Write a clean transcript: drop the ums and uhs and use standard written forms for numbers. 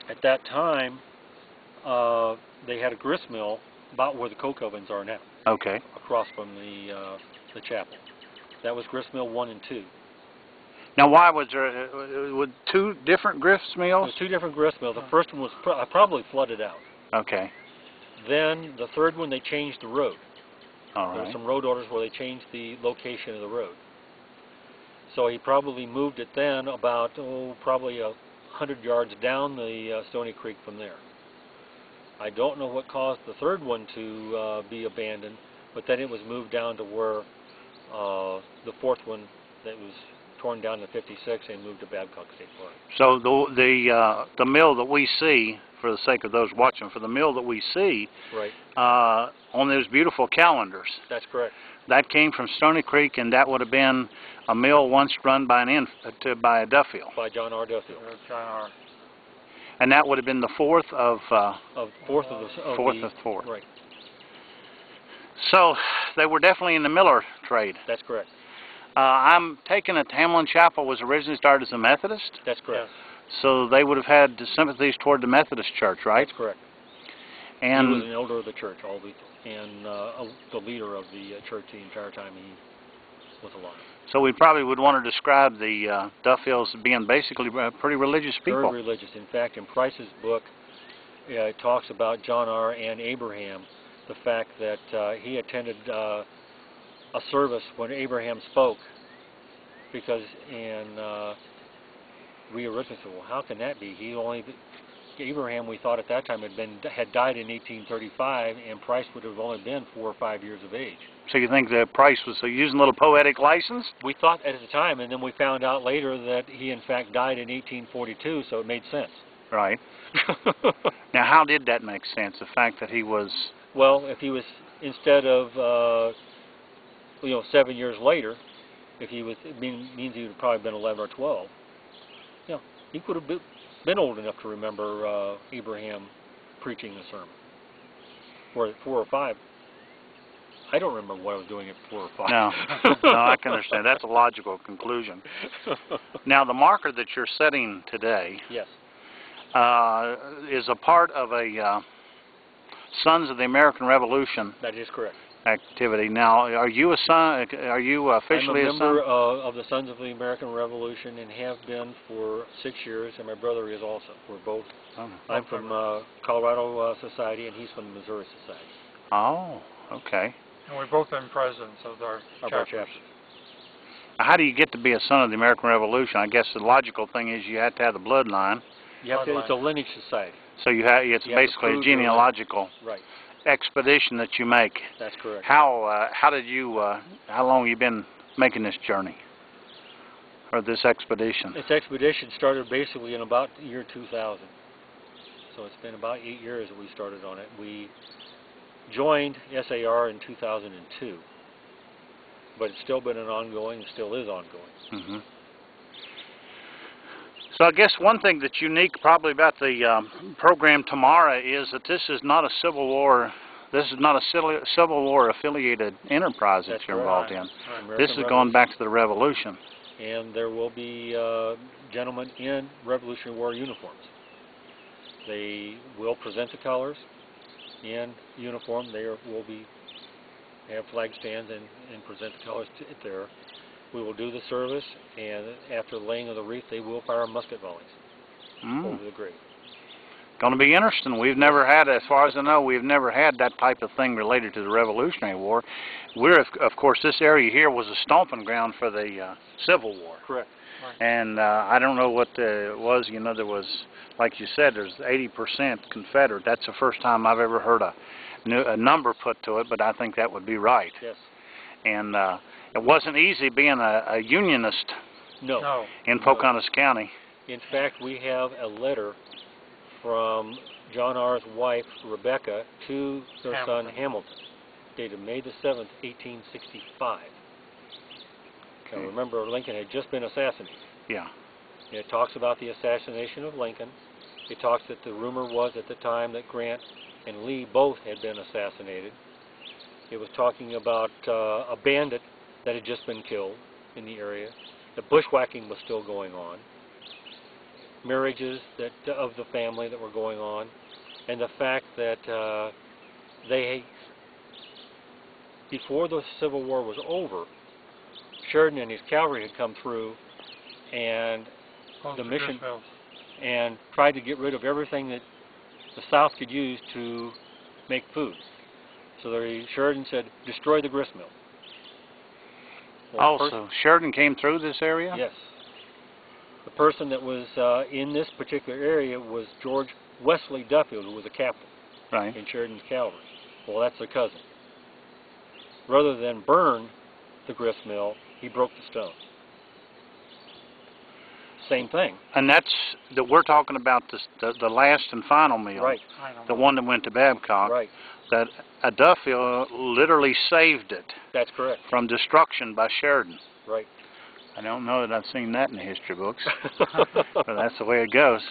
At that time, they had a grist mill about where the coke ovens are now. Okay. Across from the chapel. That was grist mill 1 and 2. Now, why was there with two different grist mills? There was two different grist mills. The first one was probably flooded out. Okay. Then the third one, they changed the road. All right. There were some road orders where they changed the location of the road. So he probably moved it then about, probably 100 yards down the Stony Creek from there. I don't know what caused the third one to be abandoned, but then it was moved down to where the fourth one that was torn down in '56 and moved to Babcock State Park. So the mill that we see, for the sake of those watching, for the mill that we see, right, on those beautiful calendars. That's correct. That came from Stony Creek, and that would have been a mill once run by by Duffield. By John R. Duffield. John R. And that would have been the fourth of fourth. Right. So they were definitely in the miller trade. That's correct. I'm taking it Hamlin Chapel was originally started as a Methodist. That's correct. Yes. So they would have had sympathies toward the Methodist Church, right? That's correct. And he was an elder of the church, and the leader of the church the entire time he was alive. So we probably would want to describe the Duffields as being basically pretty religious people. Very religious. In fact, in Price's book, it talks about John R. and Abraham, the fact that he attended a service when Abraham spoke, because we originally said, well, how can that be? Abraham, we thought at that time, had died in 1835, and Price would have only been 4 or 5 years of age. So you think that Price was using a little poetic license? We thought at the time, and then we found out later that he in fact died in 1842, so it made sense. Right. Now, how did that make sense? The fact that he was... Well, if he was, instead of 7 years later, if he was, it means he would have probably been 11 or 12. Yeah, he could have been old enough to remember Abraham preaching the sermon. Or at 4 or 5. I don't remember what I was doing at 4 or 5. No, no, I can understand. That's a logical conclusion. Now, the marker that you're setting today, yes, is a part of a Sons of the American Revolution. That is correct. Activity. Now, are you a son? Are you officially I'm a member son? of the Sons of the American Revolution and have been for 6 years, and my brother is also. We're both. Oh. I'm from Colorado Society, and he's from the Missouri Society. Oh, okay. And we've both been presidents of our chapters. How do you get to be a son of the American Revolution? I guess the logical thing is you have to have the bloodline. It's a lineage society. So it's basically a genealogical expedition that you make. That's correct. How long have you been making this journey, or this expedition? This expedition started basically in about the year 2000. So it's been about 8 years that we started on it. We joined SAR in 2002, but it's still been still is ongoing. Mm-hmm. So I guess one thing that's unique probably about the program tomorrow is that this is not a Civil War. This is not a Civil War affiliated enterprise that you're involved in. This is going back to the Revolution. And there will be gentlemen in Revolutionary War uniforms. They will present the colors in uniform. They will have flag stands and present the colors there. We will do the service, and after the laying of the wreath, they will fire musket volleys over the grave. Going to be interesting. We've never had, as far as I know, we've never had that type of thing related to the Revolutionary War. Of course, this area here was a stomping ground for the Civil War. Correct. Right. And I don't know what it was. There was, like you said, there's 80% Confederate. That's the first time I've ever heard a number put to it, but I think that would be right. Yes. And it wasn't easy being a Unionist in Pocahontas County. In fact, we have a letter from John R.'s wife, Rebecca, to their son, Hamilton, dated May the 7th, 1865. Okay. Now, remember, Lincoln had just been assassinated. Yeah. And it talks about the assassination of Lincoln. It talks that the rumor was at the time that Grant and Lee both had been assassinated. It was talking about a bandit that had just been killed in the area. The bushwhacking was still going on. marriages of the family that were going on, and the fact that before the Civil War was over, Sheridan and his cavalry had come through and the mission and tried to get rid of everything that the South could use to make food. So Sheridan said, destroy the grist mill. Well, so Sheridan came through this area? Yes. The person that was in this particular area was George Wesley Duffield, who was a captain in Sheridan's cavalry. Well, that's a cousin. Rather than burn the grist mill, he broke the stone. Same thing. And we're talking about the last and final mill, right? The one that went to Babcock. Right. That Duffield literally saved it. That's correct. From destruction by Sheridan. Right. I don't know that I've seen that in the history books, but that's the way it goes.